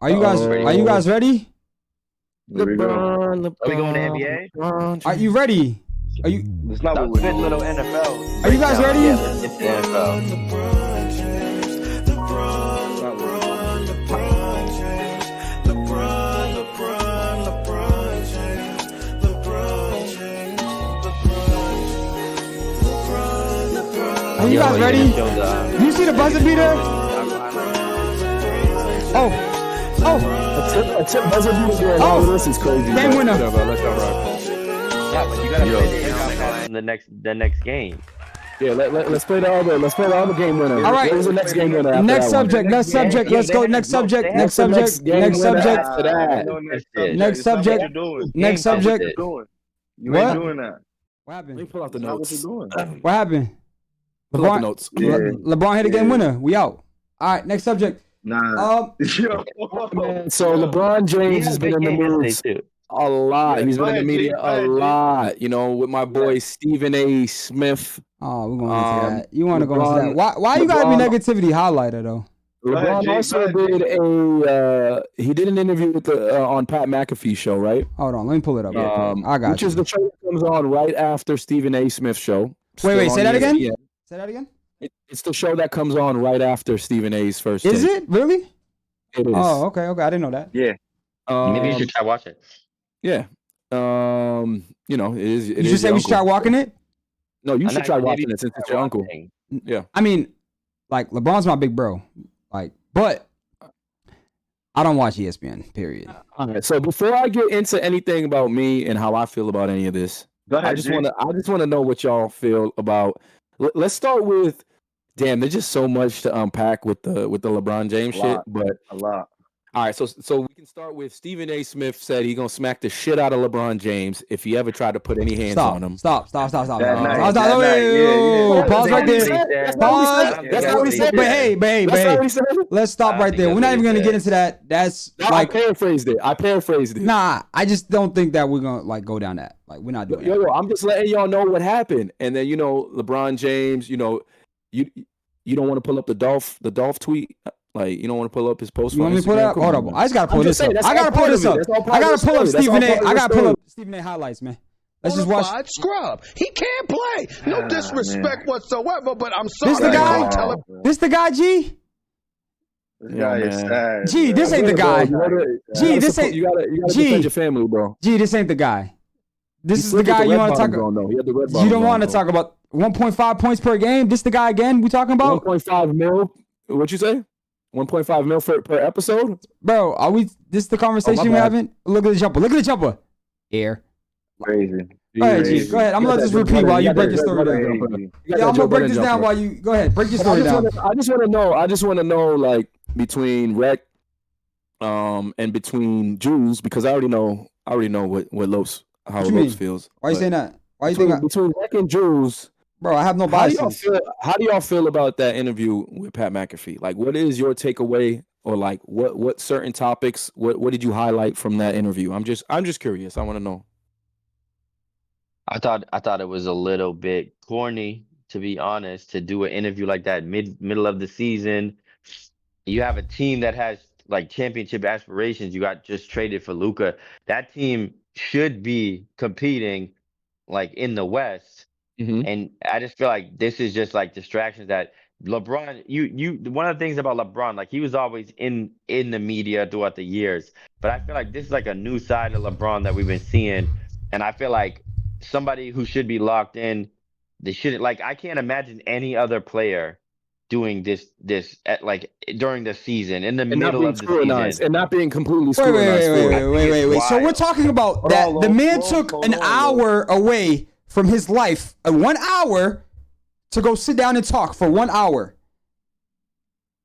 Are you guys ready? LeBron. Are we going to NBA? Are you ready? Are you? It's not what we're Good doing. little NFL. Are you guys ready? Yeah, let's get to the NFL. Are you guys ready? You see the buzzer beater? A tip buzzer beater. Oh, this is crazy. Game winner. Yeah, but you gotta play the next game. Yeah, let's play the other game winner. All right. What was the next game winner? Next subject. Let's go. Next subject. Next subject. Next subject. Next subject. Next subject. You ain't doing that. What Let me happened? pull out the That's not what notes. you're doing. What happened? Pull out the notes. LeBron hit a game winner. We out. All right. Next subject. Nah. So LeBron James has been in the news a lot. He's been in the media a lot. You know, with my boy Stephen A. Smith. Oh, we're going into that. You want to go into that? Why you gotta be negativity highlighter though? LeBron also did he did an interview with on Pat McAfee's show, right? Hold on, let me pull it up. I got which you. is the show that comes on right after Stephen A. Smith's show. Wait, say that again? ESPN. Say that again? It's the show that comes on right after Stephen A.'s first. Is take. it really? It is. Oh, okay. I didn't know that. Yeah. Maybe you should try watch it. Yeah. You know, it is. You should say we should try walking it. No, you I'm should not try gonna watching maybe it since it's your uncle. Yeah. I mean, like LeBron's my big bro. Like, but I don't watch ESPN. Period. All right. So before I get into anything about me and how I feel about any of this, Go ahead, I just want to know what y'all feel about. Let's start with. Damn, there's just so much to unpack with the LeBron James shit. But a lot. all right, so we can start with Stephen A. Smith said he's gonna smack the shit out of LeBron James if he ever tried to put any hands on him. Stop. That night, Stop. yeah. Pause right there. Pause. That's not what he said. But hey. That's not what he said. Let's stop right there. We're not even gonna get into that. That's I like, paraphrased it. nah. I just don't think that we're gonna like go down that. Like, we're not doing that. Yo, I'm just letting y'all know what happened. And then LeBron James, you don't want to pull up the Dolph tweet. Like, you don't want to pull up his post. You want me to pull it up? Hold up. I just gotta pull this up. I gotta pull this up. I gotta pull up Stephen A. I gotta pull up Stephen A. highlights, man. Let's just watch. Scrub. He can't play. No disrespect whatsoever, but I'm sorry. This the guy? This the guy, G? This guy is sad. G, this ain't the guy. G, this ain't. You gotta defend your family, bro. G, this ain't the guy. This is the guy you want to talk about. You don't want to talk about 1.5 points per game. This the guy again we talking about? 1.5 mil. What'd you say? 1.5 mil per episode? Bro, are we? This the conversation we're having? Look at the jumper. Air. Crazy. Go ahead, G. Go ahead. I'm gonna let this repeat while you break your story down. Yeah, I'm gonna break this down while you go ahead. Break your story down. I just want to know, like, between Rec, and between Jules, because I already know how Los feels. Why you saying that? Why you think between Rec and Jules? Bro, I have no biases. How do y'all feel about that interview with Pat McAfee? Like, what is your takeaway, or like what certain topics? What did you highlight from that interview? I'm just curious. I want to know. I thought it was a little bit corny, to be honest, to do an interview like that middle of the season. You have a team that has like championship aspirations. You got just traded for Luka. That team should be competing like in the West. Mm-hmm. And I just feel like this is just like distractions that LeBron, one of the things about LeBron, like he was always in the media throughout the years, but I feel like this is like a new side of LeBron that we've been seeing. And I feel like somebody who should be locked in, they shouldn't, like, I can't imagine any other player doing this at, like, during the season, in the middle of the season. And not being completely scrutinized. Wait. So we're talking about that the man took an hour away from his life, 1 hour, to go sit down and talk for 1 hour.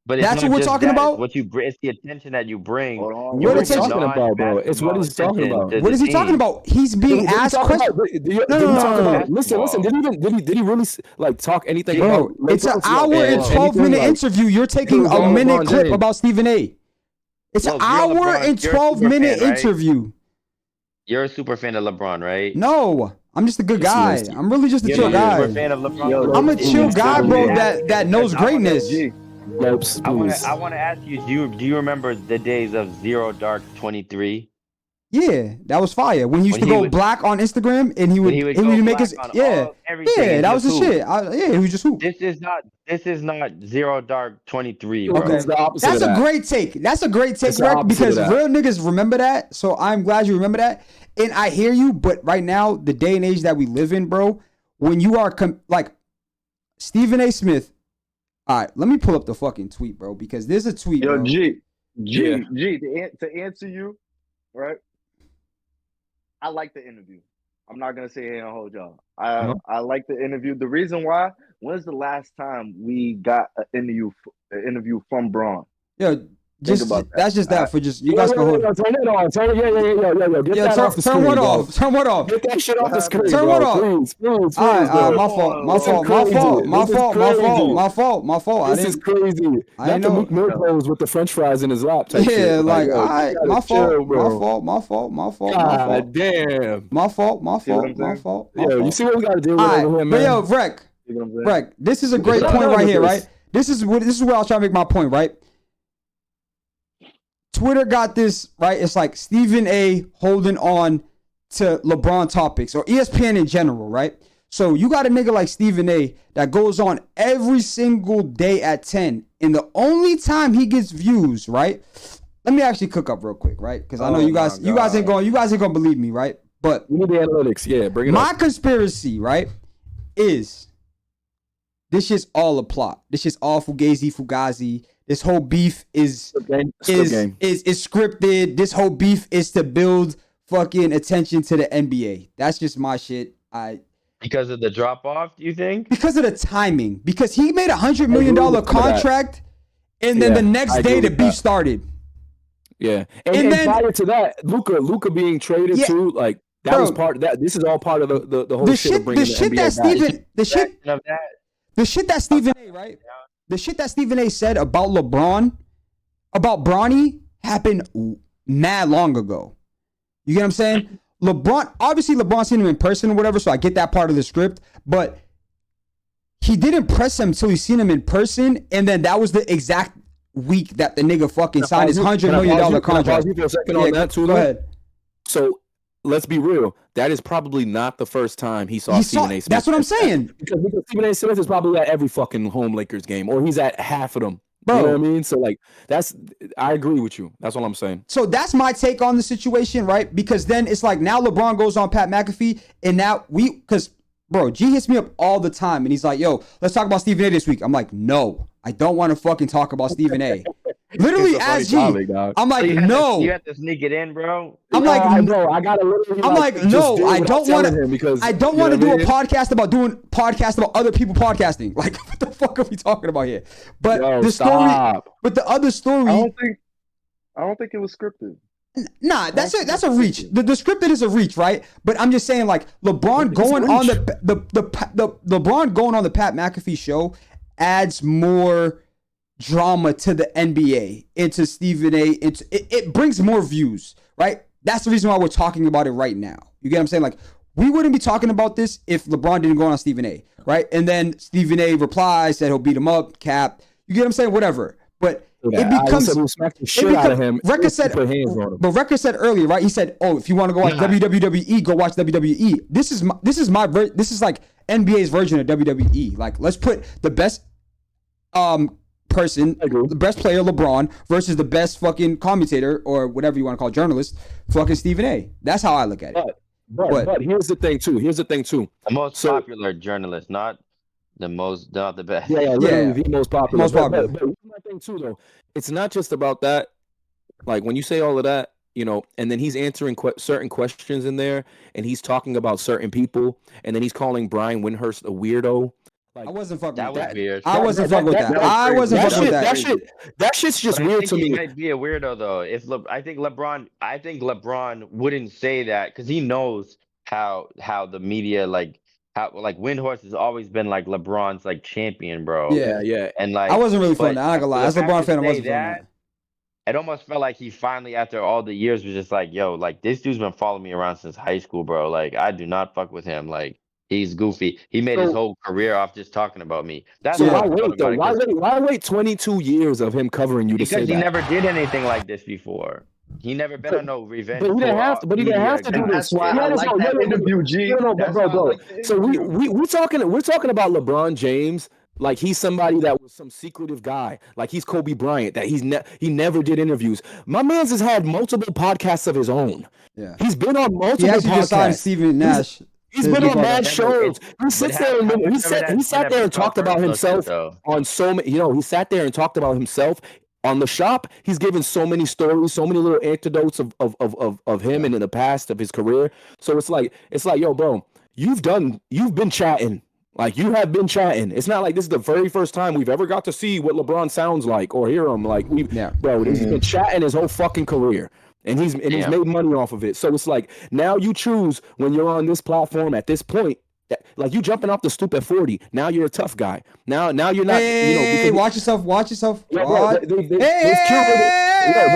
But that's what we're talking about. It's the attention that you bring. What are you talking about, bro? It's what he's talking about. What is he talking about? He's being asked questions. No. Listen. Did he really like talk anything? Bro, it's an hour and 12-minute interview. You're taking a minute clip about Stephen A. It's an hour and 12-minute interview. You're a super fan of LeBron, right? No. I'm just a good guy. I'm really just a chill guy. You're a fan of LeBron. I'm a chill guy, bro, that knows greatness. Lopes, I want please. to ask you. Do you remember the days of Zero Dark 23? Yeah, that was fire. When he used to go black on Instagram and he would make his everything. Yeah, that was the hoop. shit. He was just hoop. This is not Zero Dark 23, bro. Okay, that's a great take. That's a great take, Rec, because real niggas remember that. So I'm glad you remember that. And I hear you, but right now, the day and age that we live in, bro, when you are like Stephen A. Smith. All right, let me pull up the fucking tweet, bro, because there's a tweet. Yo, bro. G, to answer you, right? I like the interview. I'm not gonna say hey and hold y'all. I like the interview. The reason why, when's the last time we got an interview from Braun? Yo, just about that. That's just that for just you guys can hold. Turn it on. Get that off the screen. Turn what off? Turn what off? Get that shit off the screen. Turn what off? Please. All right, my fault. This is crazy. I know. Meek Mill pose with the French fries in his lap. Type Yeah, shit. like all right, my fault. God damn. My fault. Yo, you see what we gotta do over here, man? But yo, Rec, this is a great point right here, right? This is where I was trying to make my point, right? Twitter got this, right? It's like Stephen A. holding on to LeBron topics or ESPN in general, right? So you got a nigga like Stephen A. that goes on every single day at 10, and the only time he gets views, right? Let me actually cook up real quick, right? Because I know you guys ain't gonna believe me, right? But we need the analytics, yeah. Bring it up. My conspiracy, right, is this shit's all a plot. This shit's all Fugazi. This whole beef is scripted. This whole beef is to build fucking attention to the NBA. That's just my shit. Because of the drop off, do you think? Because of the timing. Because he made $100 million contract, and then the next day the beef started. Yeah, and then prior to that, Luka being traded too, like that was part of that. This is all part of the whole shit of bringing the NBA back. The shit that Stephen A. right. The shit that Stephen A. said about LeBron, about Bronny, happened mad long ago. You get what I'm saying? LeBron seen him in person or whatever, so I get that part of the script, but he didn't press him until he seen him in person, and then that was the exact week that the nigga fucking signed his $100 million contract. Can I pause you for a second on that too? Go ahead. So let's be real. That is probably not the first time he saw Stephen A. Smith. That's what I'm saying. Because Stephen A. Smith is probably at every fucking home Lakers game, or he's at half of them. Bro. You know what I mean? So like I agree with you. That's all I'm saying. So that's my take on the situation, right? Because then it's like now LeBron goes on Pat McAfee, and now because bro, G hits me up all the time, and he's like, "Yo, let's talk about Stephen A. this week." I'm like, "No, I don't want to fucking talk about Stephen A." Literally as G, I'm like, "No." You have to sneak it in, bro. I'm like, I know. I gotta literally. I'm like, no, I don't want to. I don't want to do a podcast about doing podcast about other people podcasting. Like, what the fuck are we talking about here? But but the other story. I don't think it was scripted. Nah, that's a reach. The scripted is a reach, right? But I'm just saying, like, LeBron going on LeBron going on the Pat McAfee show adds more drama to the NBA, into Stephen A. It brings more views, right? That's the reason why we're talking about it right now. You get what I'm saying? Like, we wouldn't be talking about this if LeBron didn't go on Stephen A., right? And then Stephen A. replies, said he'll beat him up, cap. You get what I'm saying? Whatever. But it becomes out of him. Record said earlier, right? He said, "Oh, if you want to go watch WWE, go watch WWE." This is like NBA's version of WWE. Like, let's put the best person, the best player, LeBron, versus the best fucking commentator or whatever you want to call journalist, fucking Stephen A. That's how I look at it. But here's the thing too. The most popular journalist, not the best. Yeah, the most popular. But here's my thing too, though. It's not just about that. Like, when you say all of that, you know, and then he's answering certain questions in there, and he's talking about certain people, and then he's calling Brian Windhorst a weirdo. Like, I wasn't fucking with that. Weird. I wasn't fucking with that. I wasn't fucking with that. That shit's just weird to me. He might be a weirdo though. I think LeBron wouldn't say that because he knows how the media how Windhorst has always been like LeBron's like champion, bro. Yeah. And like I wasn't really feeling that. I'm not gonna lie. As a LeBron fan, I wasn't feeling that. It almost felt like he finally, after all the years, was just like, yo, like, this dude's been following me around since high school, bro. Like, I do not fuck with him. Like, He's goofy. He made his whole career off just talking about me. That's So why why wait though? Why wait 22 years of him covering you to say that? Because he never did anything like this before. He never been on no revenge. But he didn't have to. But he didn't have to do this. That's why I like that interview, G. Bro. So we're talking about LeBron James. Like he's somebody that was some secretive guy. Like he's Kobe Bryant. That he never did interviews. My man's has had multiple podcasts of his own. Yeah, he's been on multiple. He actually podcasts. just signed Stephen Nash. He's been on mad shows. He sits there and he sat there and talked about himself on so many. He sat there and talked about himself on the shop. He's given so many stories, so many little anecdotes of him and in the past of his career. So it's like, yo, bro, you've been chatting. Like you have been chatting. It's not like this is the very first time we've ever got to see what LeBron sounds like or hear him. Like he's been chatting his whole fucking career. And he's made money off of it. So it's like now you choose when you're on this platform at this point. Like you jumping off the stoop at 40. Now you're a tough guy. Now you're not. Hey, watch yourself. Watch yourself. They've curated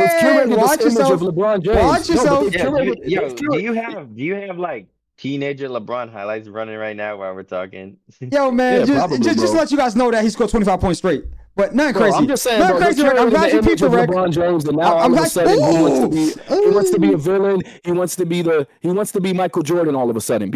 this image of LeBron James. Watch yourself. Do you have like teenager LeBron highlights running right now while we're talking? Yo, man, just to let you guys know that he scored 25 points straight. But nothing crazy. I'm just saying, nothing crazy. I'm glad you peeped the Rick. LeBron James, and now all of a sudden he wants to be a villain. He wants to be Michael Jordan all of a sudden.